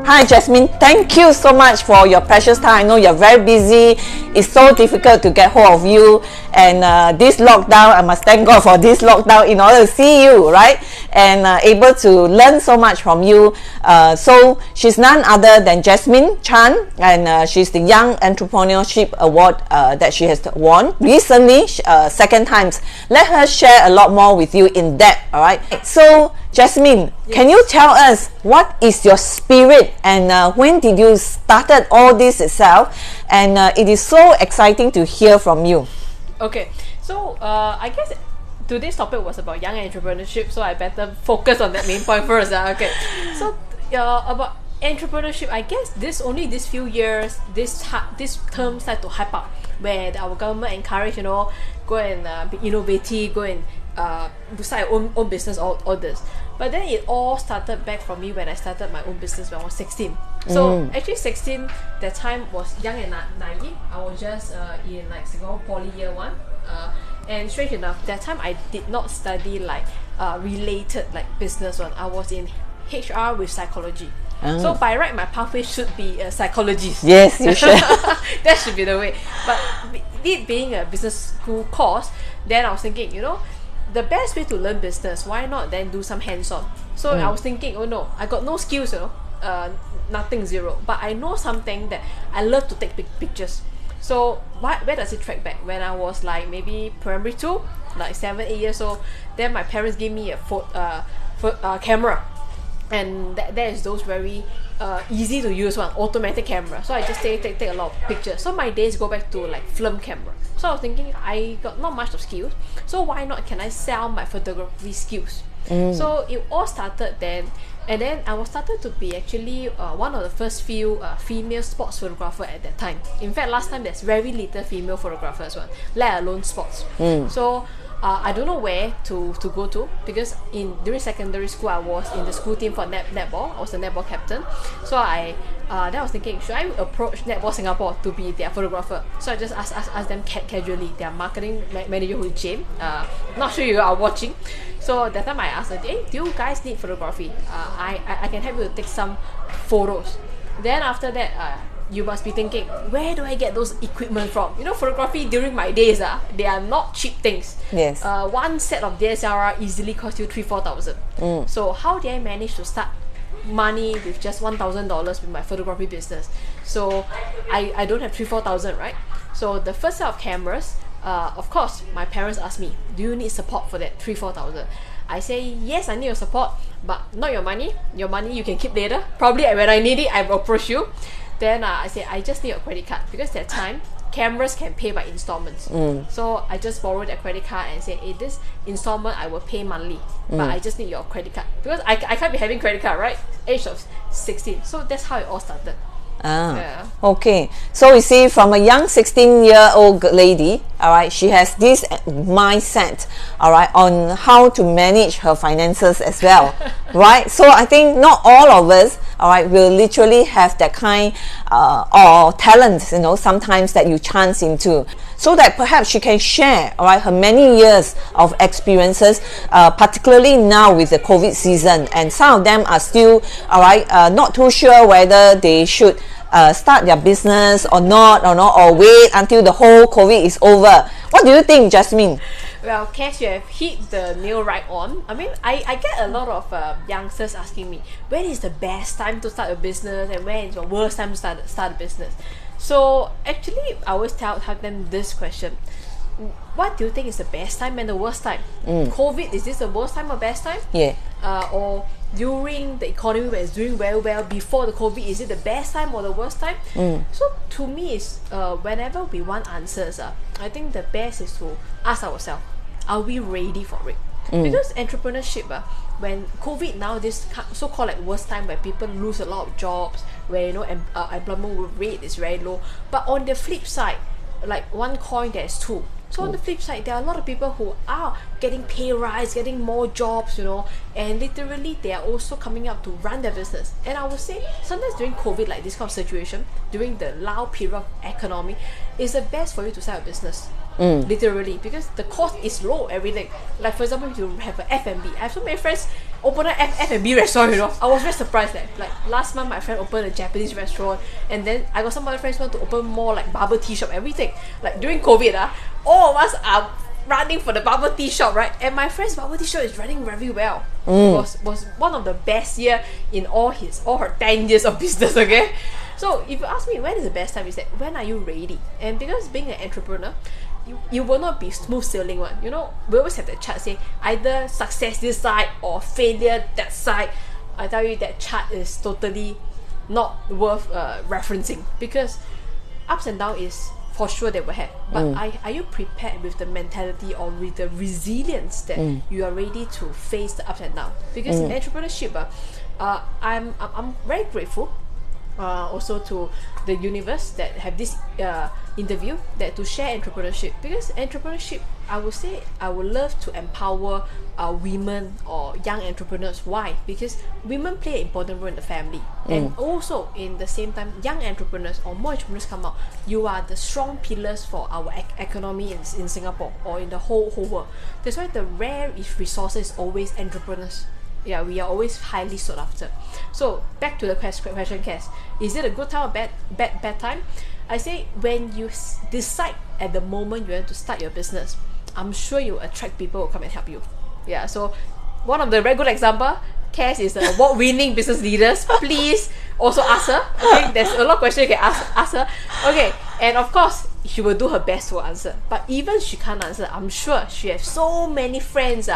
Hi Jasmine, thank you so much for your precious time. I know you're very busy. It's so difficult to get hold of you, and this lockdown, I must thank God for this lockdown in order to see you, right? And able to learn so much from you. So she's none other than Jasmine Chan, and she's the Young Entrepreneurship Award that she has won recently, second times. Let her share a lot more with you in depth, all right? So Jasmine, can you tell us what is your spirit, and when did you started all this itself? And it is so exciting to hear from you. Okay, so I guess today's topic was about young entrepreneurship, so I better focus on that main point first. Okay, so about entrepreneurship, I guess this few years, this term started to hype up, where our government encourage, go and be innovative, go and start your own business, all this. But then it all started back from me when I started my own business when I was 16. So actually 16, that time was young and naive. I was just in like Singapore Poly year 1. And strange enough, that time I did not study like related like business one. I was in HR with psychology. So by right, my pathway should be a psychologist. Yes, you should. That should be the way. But it being a business school course, then I was thinking, the best way to learn business, why not then do some hands-on? So I was thinking, oh no, I got no skills, nothing, zero. But I know something that I love to take pictures. So where does it track back? When I was like maybe primary 2, like 7, 8 years old, then my parents gave me a camera. And that is those very easy to use one, automatic camera. So I just take a lot of pictures. So my days go back to like film camera. So I was thinking, I got not much of skills, so why not can I sell my photography skills? So it all started then, and then I was started to be actually one of the first few female sports photographer at that time. In fact, last time there's very little female photographers one, let alone sports. So I don't know where to go to, because during secondary school I was in the school team for netball. I was the netball captain. So then I was thinking, should I approach Netball Singapore to be their photographer? So I just asked them casually, their marketing manager, who is James. Not sure you are watching. So that time I asked her, hey, do you guys need photography? I can help you to take some photos. Then after that, you must be thinking, where do I get those equipment from? Photography during my days, they are not cheap things. Yes. One set of DSLR easily cost you 3,000-4,000. So how did I manage to start money with just $1,000 with my photography business? So I don't have 3,000-4,000, right? So the first set of cameras, of course, my parents asked me, do you need support for that 3,000-4,000? I say, yes, I need your support, but not your money. Your money you can keep later. Probably when I need it, I will approach you. Then I say, I just need a credit card, because that time cameras can pay by installments. So I just borrowed a credit card and say, hey, this installment I will pay monthly, but I just need your credit card, because I can't be having credit card, right? Age of 16. So that's how it all started. Okay, so you see, from a young 16-year-old lady, all right, she has this mindset, all right, on how to manage her finances as well, right? So I think not all of us, all right, will literally have that kind or talent, sometimes that you chance into, so that perhaps she can share, all right, her many years of experiences, particularly now with the COVID season, and some of them are still, all right, not too sure whether they should start their business or not, or wait until the whole COVID is over. What do you think, Jasmine? Well, Cass, you have hit the nail right on. I mean, I get a lot of youngsters asking me, when is the best time to start a business, and when is the worst time to start a business? So actually, I always tell them this question: what do you think is the best time and the worst time? COVID, is this the worst time or best time? Yeah. Or during the economy when it's doing very well before the COVID, is it the best time or the worst time? So to me, it's whenever we want answers, I think the best is to ask ourselves, are we ready for it? Because entrepreneurship, when COVID now, this so-called like worst time where people lose a lot of jobs, where employment rate is very low. But on the flip side, like one coin, there's two. So on the flip side, there are a lot of people who are getting pay rise, getting more jobs, and literally they are also coming up to run their business. And I would say sometimes during COVID, like this kind of situation, during the low period of economy, is the best for you to start a business. Literally, because the cost is low, everything. Like for example, if you have an F&B, I have so many friends open an F&B restaurant, you know. I was very surprised that like last month my friend opened a Japanese restaurant, and then I got some other friends want to open more like bubble tea shop, everything. Like during COVID, all of us are running for the bubble tea shop, right? And my friend's bubble tea shop is running very well. Was one of the best year in all her 10 years of business, okay? So if you ask me when is the best time, is that when are you ready? And because being an entrepreneur, you will not be smooth sailing one. You know, we always have the chart say either success this side or failure that side. I tell you that chart is totally not worth referencing, because ups and downs is for sure they will have. But are you prepared with the mentality or with the resilience that you are ready to face the ups and downs? Because in entrepreneurship, I'm very grateful also to the universe that have this interview that to share entrepreneurship, because entrepreneurship, I would say I would love to empower women or young entrepreneurs. Why? Because women play an important role in the family, and also in the same time, young entrepreneurs or more entrepreneurs come out, you are the strong pillars for our economy in Singapore or in the whole world. That's why the rare resources is always entrepreneurs. Yeah, we are always highly sought after. So back to the question, Cass, is it a good time or bad time? I say when you decide at the moment you want to start your business, I'm sure you attract people who come and help you. Yeah, so one of the very good example, Cass is an award-winning business leaders. Please also ask her. Okay, there's a lot of questions you can ask her. Okay, and of course she will do her best to answer. But even she can't answer, I'm sure she has so many friends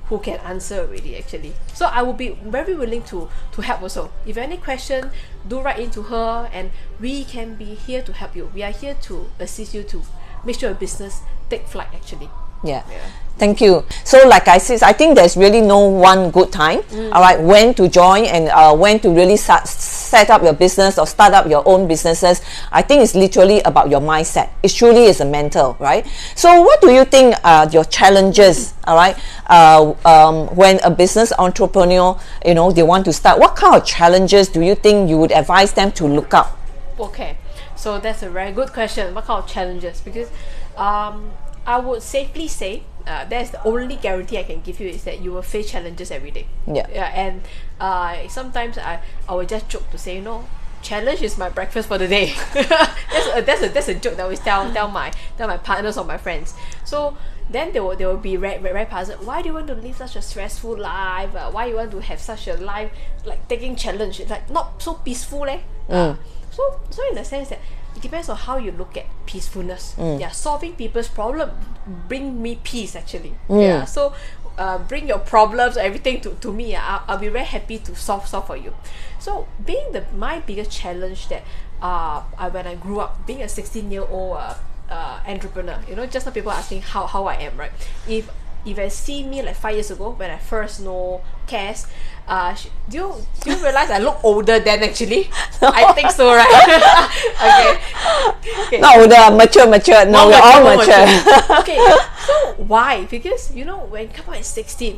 who can answer already actually. So I will be very willing to help also. If any question, do write into her, and we can be here to help you. We are here to assist you to make sure your business take flight actually. Yeah. Thank you. So like I said, I think there's really no one good time, all right, when to join and when to really set up your business or start up your own businesses. I think it's literally about your mindset. It truly is a mental, right? So what do you think are your challenges, all right, when a business entrepreneur, you know, they want to start? What kind of challenges do you think you would advise them to look up? Okay, so that's a very good question. What kind of challenges? Because I would safely say that's the only guarantee I can give you, is that you will face challenges every day. Yeah. And sometimes I will just joke to say, you know, challenge is my breakfast for the day. that's a joke that I always tell my partners or my friends. So then they will be very puzzled. Why do you want to live such a stressful life? Why you want to have such a life like taking challenge? It's like not so peaceful, So in the sense that it depends on how you look at peacefulness. Yeah, solving people's problem bring me peace actually. Yeah, so bring your problems, everything to me. I'll be very happy to solve for you. So being my biggest challenge that when I grew up, being a 16-year-old entrepreneur, you know, just now people asking how I am, right? If I see me like 5 years ago when I first know Cass, do you realize I look older then actually? No. I think so, right? okay. Not older, mature. No, we're all mature. Okay, so why? Because you know, when you come out at 16,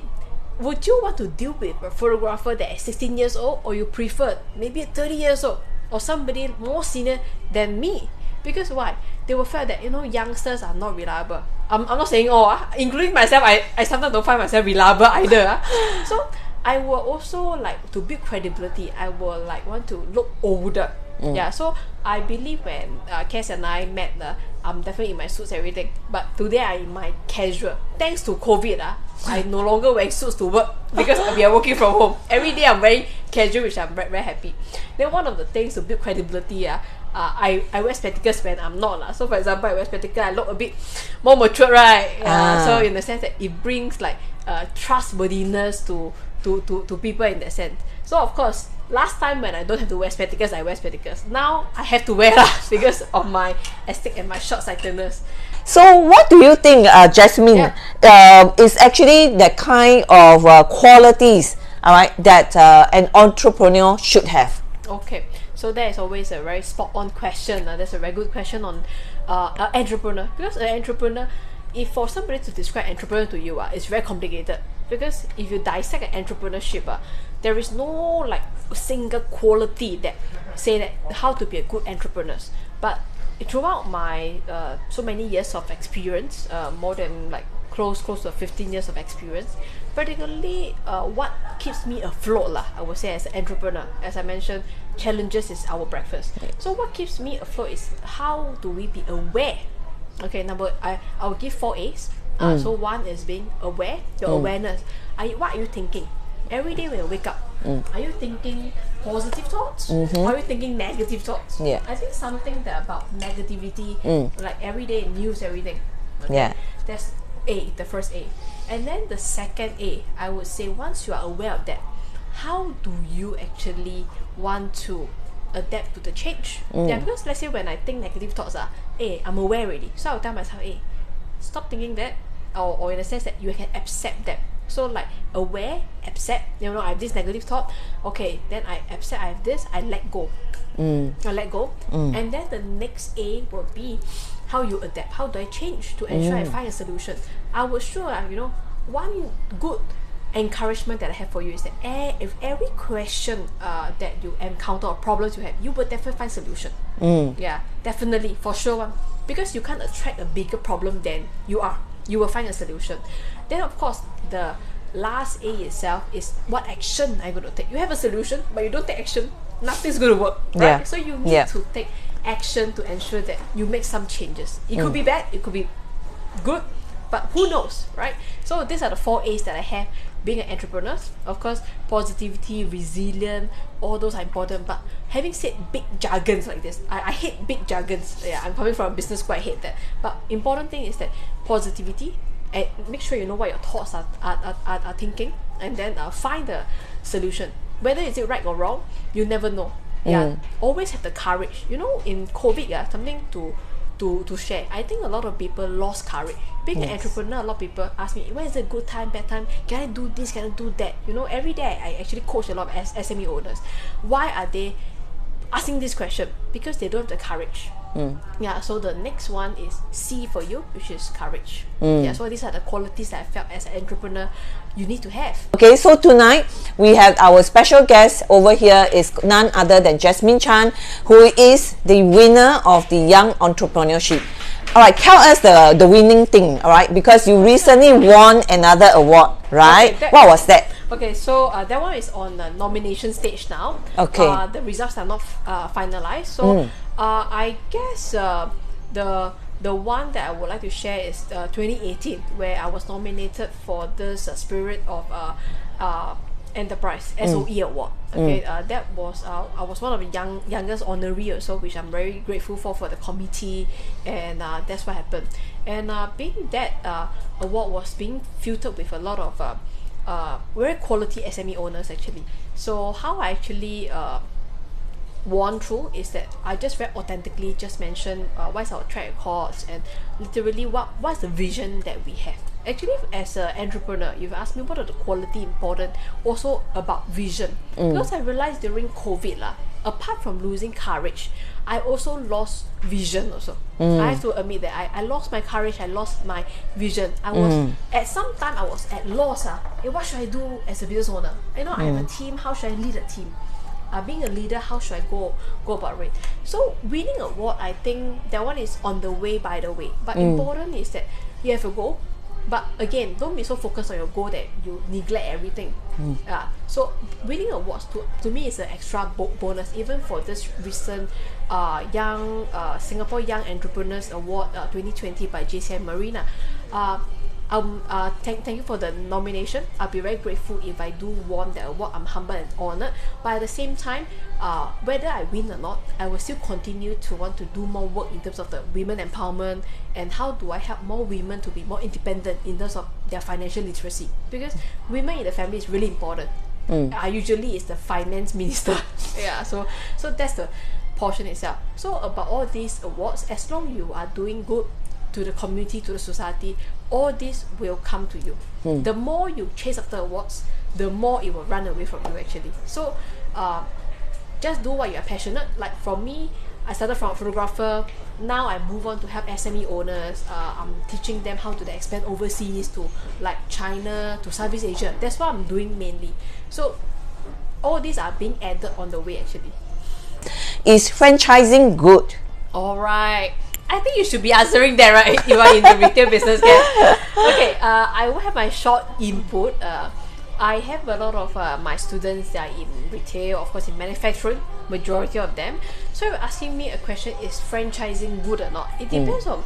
would you want to deal with a photographer that is 16 years old, or you prefer maybe 30 years old or somebody more senior than me? Because why? They will feel that, you know, youngsters are not reliable. I'm not saying including myself, I sometimes don't find myself reliable either. So I will also like to build credibility. I will like want to look older. Yeah, so I believe when Cass and I met, I'm definitely in my suits everything. But today I'm in my casual. Thanks to COVID, I no longer wear suits to work because we are working from home. Every day I'm wearing casual, which I'm very, very happy. Then one of the things to build credibility, I wear spectacles when I'm not. So for example, I wear spectacles, I look a bit more mature, right? So in the sense that it brings like trustworthiness to people in that sense. So of course, last time when I don't have to wear spectacles, I wear spectacles. Now I have to wear because of my aesthetic and my short-sightedness. So what do you think, Jasmine, is actually the kind of qualities, all right, that an entrepreneur should have? Okay, so that is always a very spot-on question. That's a very good question on an entrepreneur. Because an entrepreneur, if for somebody to describe entrepreneur to you, it's very complicated. Because if you dissect an entrepreneurship, there is no like single quality that say that how to be a good entrepreneur. But throughout my so many years of experience, more than like close to 15 years of experience, particularly what keeps me afloat lah, I would say, as an entrepreneur. As I mentioned, challenges is our breakfast. So what keeps me afloat is how do we be aware. Okay, I'll give 4 A's. So one is being aware, your awareness. What are you thinking? Every day when you wake up, are you thinking positive thoughts? Or are you thinking negative thoughts? Yeah. I think something that about negativity, like everyday news, everything. Okay? Yeah. That's A, the first A. And then the second A, I would say, once you are aware of that, how do you actually want to adapt to the change? Yeah, because let's say when I think negative thoughts are, I'm aware already. So I'll tell myself, stop thinking that, or in a sense that you can accept that. So like aware, accept, I have this negative thought, okay, then I accept I have this, I let go. I let go. And then the next A will be how you adapt. How do I change to ensure I find a solution? I would sure, one good encouragement that I have for you is that if every question that you encounter or problems you have, you will definitely find solution. Yeah, definitely, for sure one. Because you can't attract a bigger problem than you are. You will find a solution. Then of course, the last A itself is what action are you going to take. You have a solution, but you don't take action, nothing's going to work, right? Yeah. So you need to take action to ensure that you make some changes. It could be bad, it could be good, but who knows, right? So these are the 4 A's that I have being an entrepreneur. Of course, positivity, resilient, all those are important. But having said big jargons like this, I hate big jargons. Yeah, I'm coming from a business school, I hate that. But important thing is that positivity, and make sure you know what your thoughts are thinking, and then find the solution. Whether is it right or wrong, you never know. Yeah, always have the courage. In COVID, something to share. I think a lot of people lost courage. Being an entrepreneur, a lot of people ask me, when is a good time, bad time? Can I do this? Can I do that? Every day I actually coach a lot of SME owners. Why are they asking this question? Because they don't have the courage. Yeah, so the next one is C for you, which is courage. Yeah, so these are the qualities that I felt as an entrepreneur you need to have. Okay, so tonight we have our special guest over here is none other than Jasmine Chan, who is the winner of the Young Entrepreneurship. Alright, tell us the winning thing, alright, because you recently won another award, right? Okay, what was that? Okay, so that one is on the nomination stage now. Okay. The results are not finalized. So I guess the one that I would like to share is 2018, where I was nominated for this Spirit of Enterprise SOE award. Okay, that was I was one of the youngest honoree also, which I'm very grateful for the committee, and that's what happened. And being that award was being filtered with a lot of very quality SME owners actually. So how I actually won through is that I just very authentically just mentioned what's our track records and literally what's the vision that we have. Actually, as an entrepreneur, you've asked me what are the quality important, also about vision. Because I realized during COVID apart from losing courage, I also lost vision also. I have to admit that I lost my courage, I lost my vision. I was at some time I was at loss. What should I do as a business owner? I have a team, how should I lead a team? Being a leader, how should I go about it? So winning an award, I think that one is on the way, by the way. But important is that you have a goal. But again, don't be so focused on your goal that you neglect everything. So winning awards to me is an extra bonus, even for this recent young Singapore Young Entrepreneurs Award 2020 by JCI Marina. Thank you for the nomination. I'll be very grateful if I do won the award. I'm humbled and honored. But at the same time, whether I win or not, I will still continue to want to do more work in terms of the women empowerment and how do I help more women to be more independent in terms of their financial literacy. Because women in the family is really important. Usually it's the finance minister. Yeah, so that's the portion itself. So about all these awards, as long you are doing good to the community, to the society, all this will come to you. The more you chase after awards, the more it will run away from you actually. So just do what you are passionate. Like for me, I started from a photographer. Now I move on to help SME owners. I'm teaching them how to expand overseas to like China, to Southeast Asia. That's what I'm doing mainly. So all these are being added on the way actually. Is franchising good? Alright. I think you should be answering that, right? You are in the retail business, yes. Okay, I will have my short input. I have a lot of my students that are in retail, of course in manufacturing, majority of them. So you're asking me a question, is franchising good or not? It depends on,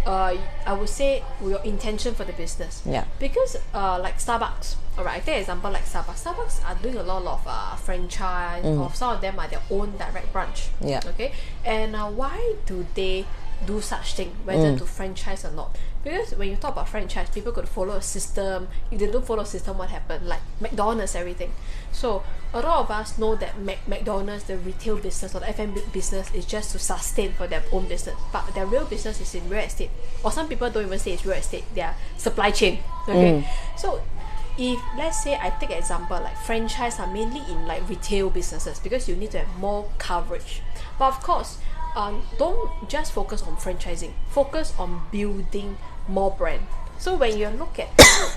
I would say, your intention for the business. Yeah. Because like Starbucks, alright, I take an example like Starbucks. Starbucks are doing a lot of franchise, of some of them are their own direct branch. Yeah. Okay, and why do they do such thing, whether to franchise or not? Because when you talk about franchise, people could follow a system. If they don't follow a system, what happened? Like McDonald's, everything. So a lot of us know that McDonald's, the retail business or the F&B business, is just to sustain for their own business, but their real business is in real estate, or some people don't even say it's real estate, their supply chain. Okay, so if let's say I take an example like franchise are mainly in like retail businesses because you need to have more coverage, but of course don't just focus on franchising, focus on building more brand. So when you look at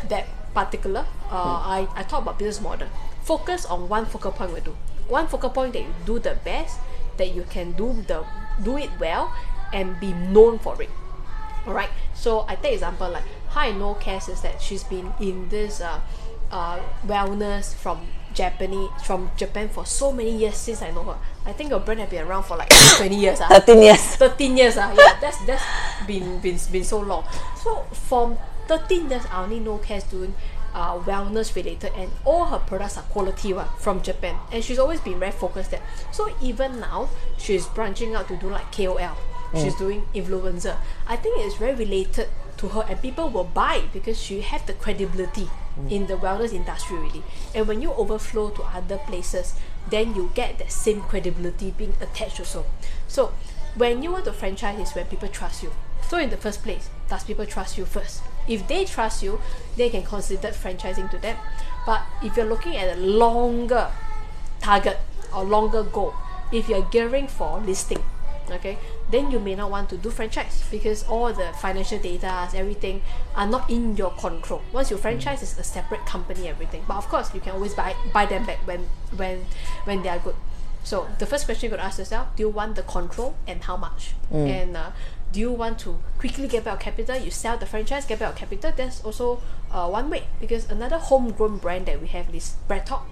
that particular I talk about business model, focus on one focal point. We do one focal point that you do the best, that you can do it well and be known for it. Alright, so I take example like how I know Cass is that she's been in this wellness from Japan for so many years since I know her. I think your brand has been around for like 20 years. 13 years. 13 years. Yeah, that's been so long. So from 13 years, I only know Cass doing wellness related, and all her products are quality one from Japan, and she's always been very focused there. So even now, she's branching out to do like KOL. She's doing influencer. I think it's very related to her, and people will buy because she have the credibility in the wellness industry really. And when you overflow to other places, then you get that same credibility being attached also. So when you want to franchise is when people trust you. So in the first place, does people trust you first? If they trust you, they can consider franchising to them. But if you're looking at a longer target or longer goal, if you're gearing for listing, okay, then you may not want to do franchise because all the financial data, everything are not in your control. Once you franchise, it's a separate company, everything. But of course, you can always buy them back when they are good. So the first question you could ask yourself: do you want the control and how much? And do you want to quickly get back your capital? You sell the franchise, get back your capital. That's also one way, because another homegrown brand that we have is Bread Talk.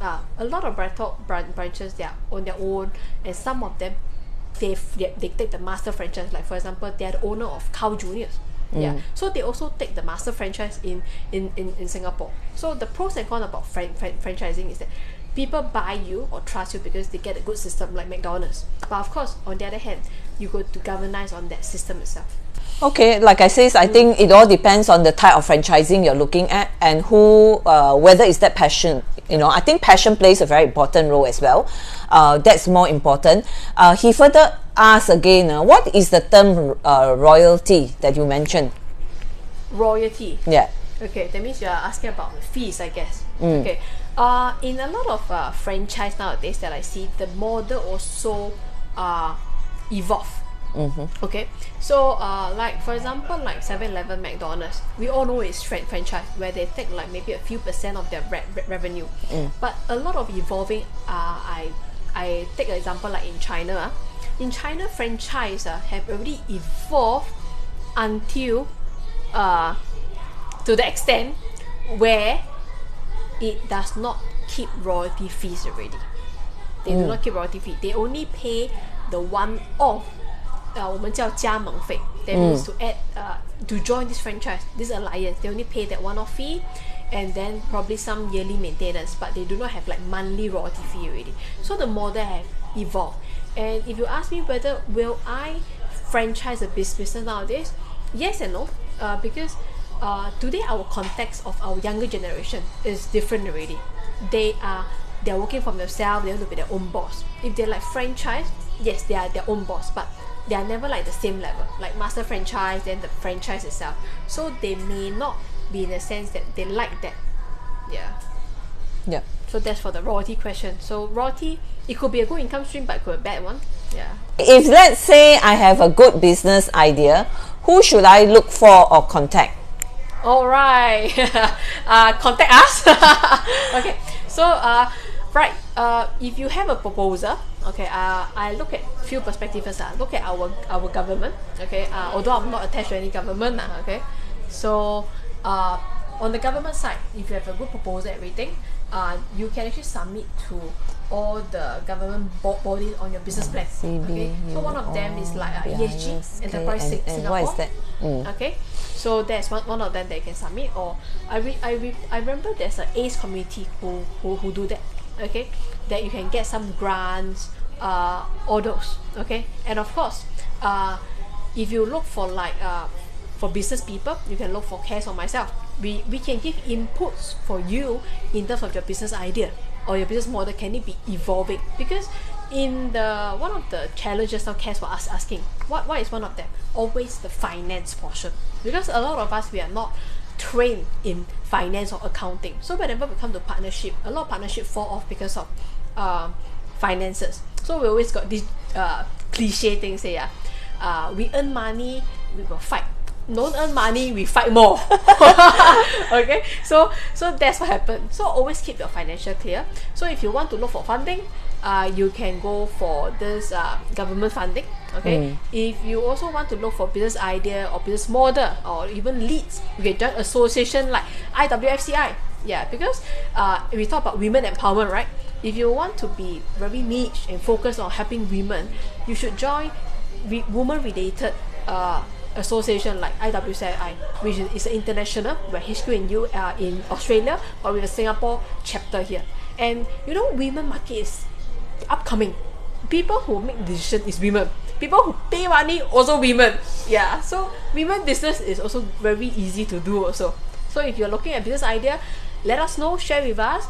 A lot of Bread Talk branches, they are on their own, and some of them they take the master franchise. Like for example, they are the owner of Carl Juniors. Yeah, so they also take the master franchise in Singapore. So the pros and cons about franchising is that people buy you or trust you because they get a good system like McDonald's. But of course, on the other hand, you go to governize on that system itself. Okay, like I says, I think it all depends on the type of franchising you're looking at and who, whether it's that passion. You know, I think passion plays a very important role as well. That's more important. He further asks again, what is the term royalty that you mentioned? Royalty. Yeah. Okay, that means you are asking about the fees, I guess. Okay. In a lot of franchise nowadays that I see, the model also evolve. Okay, so like for example, like 7-Eleven, McDonald's, we all know it's franchise where they take like maybe a few percent of their revenue. But a lot of evolving, I take an example like in China. In China, franchise have already evolved until to the extent where it does not keep royalty fees already. They do not keep royalty fee. They only pay the one-off 我们叫加盟费. That means to add to join this franchise, this alliance, they only pay that one-off fee and then probably some yearly maintenance, but they do not have like monthly royalty fee already. So the model have evolved. And if you ask me whether will I franchise a business nowadays, yes and no, because today our context of our younger generation is different already. They're working for themselves, they want to be their own boss. If they're like franchise, yes, they are their own boss, but they are never like the same level, like master franchise, then the franchise itself. So they may not be in a sense that they like that. Yeah. So that's for the royalty question. So royalty, it could be a good income stream, but it could be a bad one. Yeah. If let's say I have a good business idea, who should I look for or contact? All right. Contact us. Okay. So Right. If you have a proposal, okay, I look at few perspectives first. Look at our government, okay. Although I'm not attached to any government, okay. So, on the government side, if you have a good proposal, everything, you can actually submit to all the government bodies on your business plan. Okay. So one of them is like ESG, yes, okay. Enterprise Singapore. What is that? Okay. So that's one of them that you can submit. Or I remember there's an ACE committee who do that. Okay, that you can get some grants, all those. Okay, and of course, if you look for like for business people, you can look for Cass or myself. We can give inputs for you in terms of your business idea or your business model. Can it be evolving? Because in the one of the challenges now Cass was asking, what is one of them? Always the finance portion, because a lot of us, we are not trained in finance or accounting. So whenever we come to partnership, a lot of partnership fall off because of finances. So we always got this cliche thing say, we earn money, we will fight. Don't earn money, we fight more. Okay, so that's what happened. So always keep your financial clear. So if you want to look for funding, you can go for this government funding. Okay, if you also want to look for business idea or business model or even leads, you can join association like IWFCI. Yeah, because we talk about women empowerment, right? If you want to be very niche and focus on helping women, you should join women-related association like IWCI, which is international, where HQ in Australia, but with a Singapore chapter here. And you know, women market is upcoming. People who make decision is women. People who pay money also women. Yeah, so women business is also very easy to do also. So if you're looking at business idea, let us know, share with us.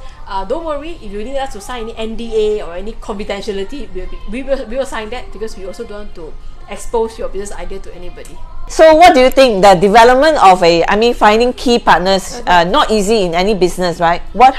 Don't worry if you need us to sign any NDA or any confidentiality, we will sign that, because we also don't want to expose your business idea to anybody. So what do you think, the development of finding key partners, not easy in any business, right? What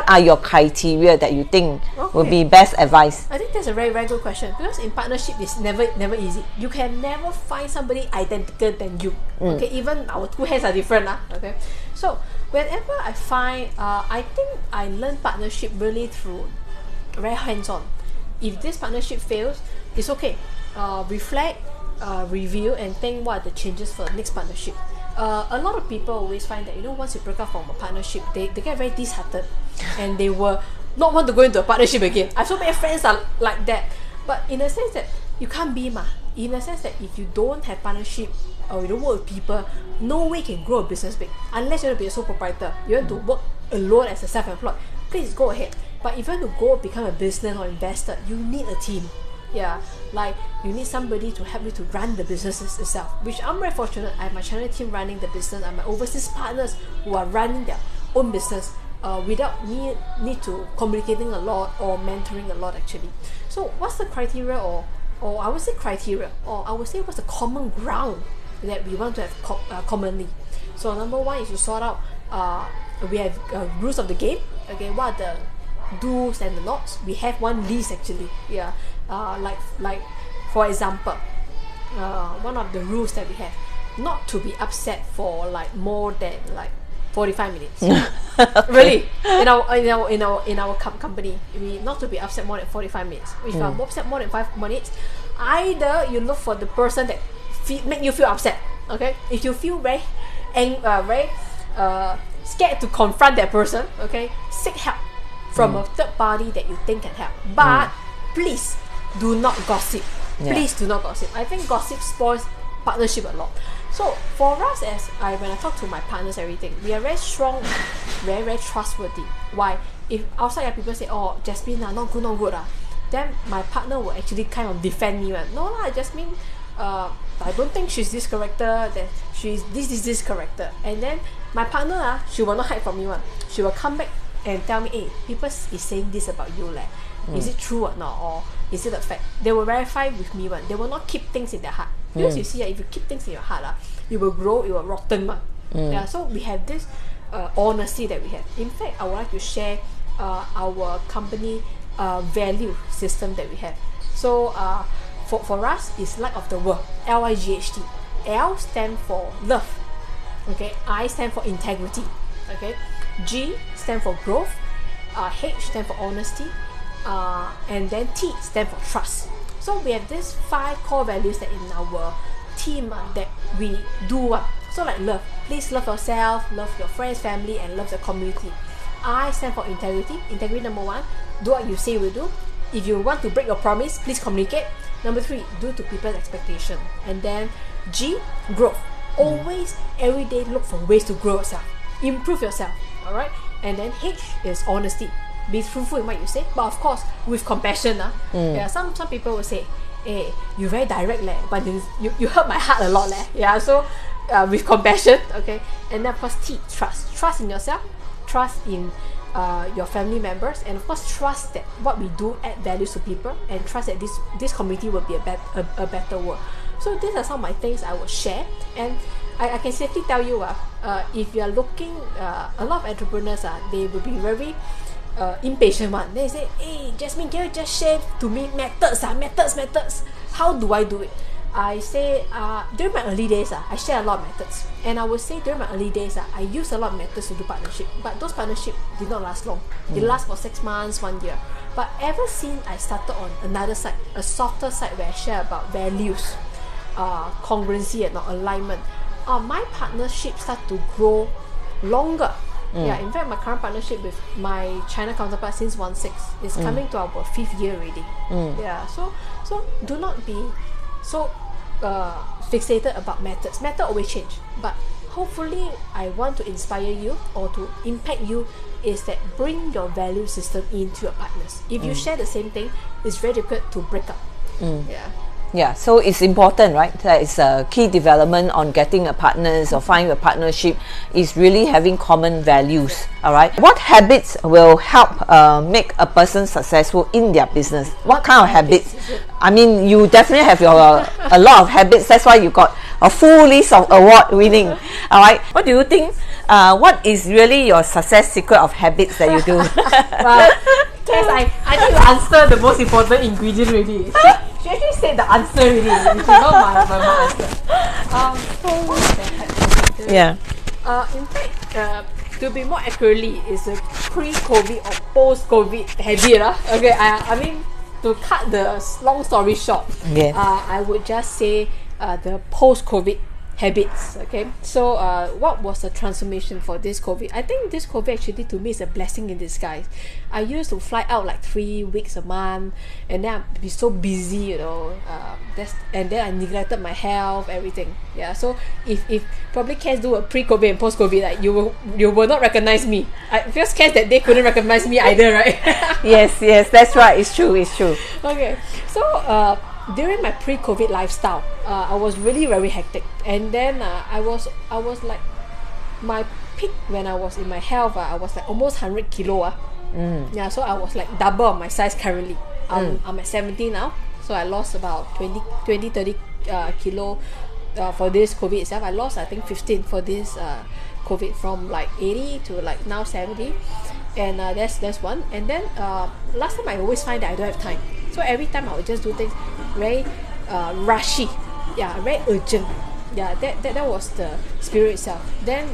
are your criteria that you think would be best advice? I think that's a very, very good question, because in partnership it's never easy. You can never find somebody identical than you. Okay, even our two hands are different. Okay, so whenever I find, I think I learn partnership really through very hands-on. If this partnership fails, it's okay. Reflect, review, and think what are the changes for the next partnership. A lot of people always find that, you know, once you break up from a partnership, they get very disheartened and they will not want to go into a partnership again. I have so many friends are like that. But in a sense that you can't be in a sense that if you don't have partnership or you don't work with people, no way you can grow a business big. Unless you want to be a sole proprietor, you want to work alone as a self-employed, please go ahead. But if you want to go become a business or investor, you need a team. Yeah, like you need somebody to help you to run the businesses itself, which I'm very fortunate. I have my China team running the business. I have my overseas partners who are running their own business without me need to communicating a lot or mentoring a lot actually. So what's the criteria, or I would say criteria, or I would say what's the common ground that we want to have commonly? So number one is to sort out, we have rules of the game. Okay, what are the do's and the don'ts? We have one list actually. Yeah, like for example, one of the rules that we have, not to be upset for like more than like 45 minutes. Okay. Really, in our company, we not to be upset more than 45 minutes. If you are upset more than 5 minutes, either you look for the person that make you feel upset. Okay, if you feel very scared to confront that person, okay, seek help from a third party that you think can help. But please do not gossip. Please do not gossip. I think gossip spoils partnership a lot. So for us, when I talk to my partners, everything, we are very strong, very, very trustworthy. Why? If outside people say, oh, Jasmine, not good, then my partner will actually kind of defend me. No lah, Jasmine, I don't think she's this character, that she's this character. And then my partner, she will not hide from me. She will come back and tell me, hey, people is saying this about you. Is it true or not? Or is it a fact? They will verify with me. They will not keep things in their heart. Because you see, if you keep things in your heart, you will grow, it will rotten. Yeah, so we have this honesty that we have. In fact, I would like to share our company value system that we have. So for us, it's light of the world. LIGHT. L stand for love. Okay. I stand for integrity. Okay. G stand for growth. H stands for honesty, and then T stands for trust. So we have these 5 core values that in our team that we do. So like love. Please love yourself, love your friends, family, and love the community. I stand for integrity. Integrity number 1, do what you say you will do. If you want to break your promise, please communicate. Number 3, do to people's expectation. And then G, growth. Always, every day, look for ways to grow yourself, improve yourself. All right. And then H is honesty. Be truthful in what you say, but of course with compassion. Yeah, some people will say, "Hey, you very direct, but you hurt my heart a lot, Yeah, so with compassion, okay. And then of course T, trust. Trust in yourself, trust in your family members, and of course trust that what we do add values to people, and trust that this community will be a better world. So these are some of my things I will share, and I can safely tell you, if you are looking, a lot of entrepreneurs, they will be very impatient one. They say, "Hey, Jasmine, can you just share to me methods? Methods. How do I do it?" I say, during my early days, I share a lot of methods, and I would say during my early days, I use a lot of methods to do partnership. But those partnerships did not last long. They last for 6 months, 1 year. But ever since I started on another side, a softer side where I share about values, congruency and alignment, my partnership start to grow longer. Yeah, in fact, my current partnership with my China counterpart since 16 is coming to our 5th year already. Yeah, so do not be so fixated about methods. Method always change, but hopefully I want to inspire you or to impact you is that bring your value system into your partners. If you share the same thing, it's very difficult to break up. Yeah, so it's important, right? That is a key development on getting a partners or finding a partnership is really having common values. All right. What habits will help make a person successful in their business? What kind of habits? I mean, you definitely have a lot of habits. That's why you got a full list of award winning. All right. What do you think? What is really your success secret of habits that you do? Well, Cass, I think you answered the most important ingredient already. She actually said the answer already, which is not my answer. Yeah. In fact, to be more accurately, it's a pre-COVID or post-COVID habit. Okay, I mean, to cut the long story short, yes. I would just say the post-COVID habits. Okay, so what was the transformation for this COVID? I think this COVID actually to me is a blessing in disguise. I used to fly out like 3 weeks a month, and then I'd be so busy, and then I neglected my health, everything. Yeah, so if probably Cass do a pre-COVID and post-COVID, like you will not recognize me. Because Cass that day couldn't recognize me either, right? yes, that's right. It's true. Okay, so during my pre-COVID lifestyle, I was really very hectic, and then I was like, my peak when I was in my health, I was like almost 100 kilo. Yeah, so I was like double of my size currently. I'm at 70 now, so I lost about 20-30 kilo for this COVID itself. I lost I think 15 for this COVID, from like 80 to like now 70, and that's one. And then last time I always find that I don't have time, so every time I would just do things very rushy, very urgent. Yeah, that was the spirit itself. Then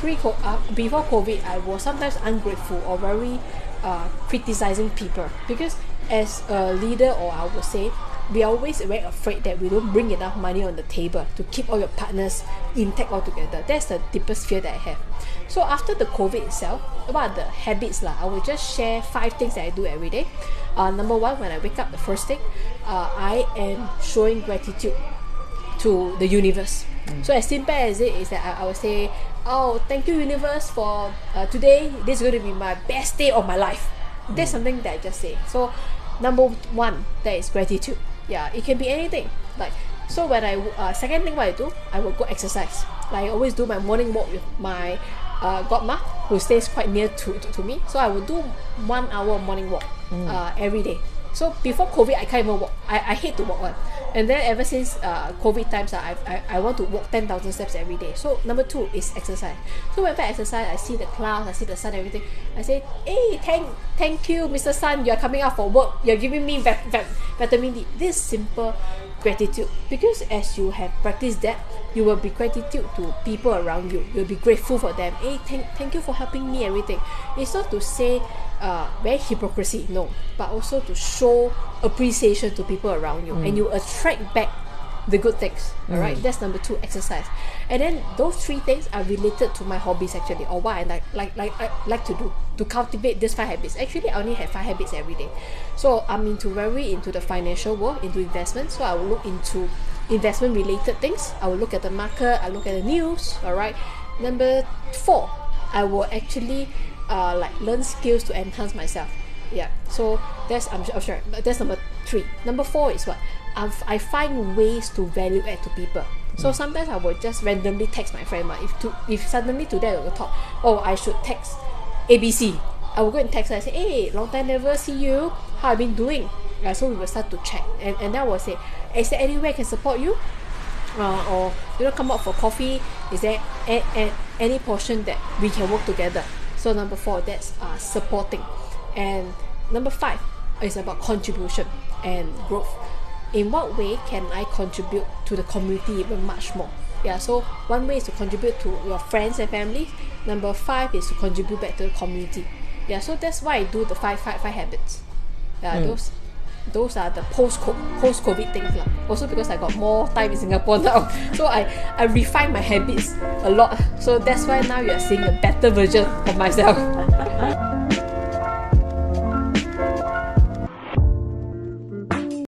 before COVID, I was sometimes ungrateful or very criticizing people, because as a leader, or I would say, we are always very afraid that we don't bring enough money on the table to keep all your partners intact altogether. That's the deepest fear that I have. So after the COVID itself, what are the habits? I will just share 5 things that I do every day. Number 1, when I wake up the first thing, I am showing gratitude to the universe. So as simple as it is that I will say, "Oh, thank you universe for today. This is going to be my best day of my life." That's something that I just say. So number 1, that is gratitude. Yeah, it can be anything. Like, so when I second thing what I do, I will go exercise. Like I always do my morning walk with my godma, who stays quite near to me. So I will do 1 hour morning walk every day. So before COVID, I can't even walk. I hate to walk one. And then ever since COVID times, I want to walk 10,000 steps every day. So number 2 is exercise. So whenever I exercise, I see the clouds, I see the sun, everything. I say, "Hey, thank you, Mr. Sun. You are coming out for work. You're giving me vitamin D." This simple gratitude, because as you have practiced that, you will be gratitude to people around you. You'll be grateful for them. "Hey, thank you for helping me," everything. It's not to say very hypocrisy, no, but also to show appreciation to people around you, and you attract back the good things. All right, that's number 2, exercise. And then those 3 things are related to my hobbies actually, or what I like to do to cultivate these 5 habits. Actually, I only have 5 habits every day. So I'm very into the financial world, into investment. So I will look into investment related things. I will look at the market. I look at the news. All right. Number 4, I will actually learn skills to enhance myself. Yeah. So that's sure. That's number 3. Number 4 is what? I find ways to value add to people. So sometimes I will just randomly text my friend. If suddenly today I will talk, I should text ABC. I will go and text her and say, hey, long time never see you. How have you been doing? So we will start to chat. And then I will say, is there any way I can support you? Or come out for coffee. Is there any portion that we can work together? So number 4, that's supporting. And number 5 is about contribution and growth. In what way can I contribute to the community even much more? Yeah, so one way is to contribute to your friends and family. Number 5 is to contribute back to the community. Yeah, so that's why I do the five habits. Yeah, those are the post-COVID things lah. Also because I got more time in Singapore now, so I refine my habits a lot. So that's why now you are seeing a better version of myself.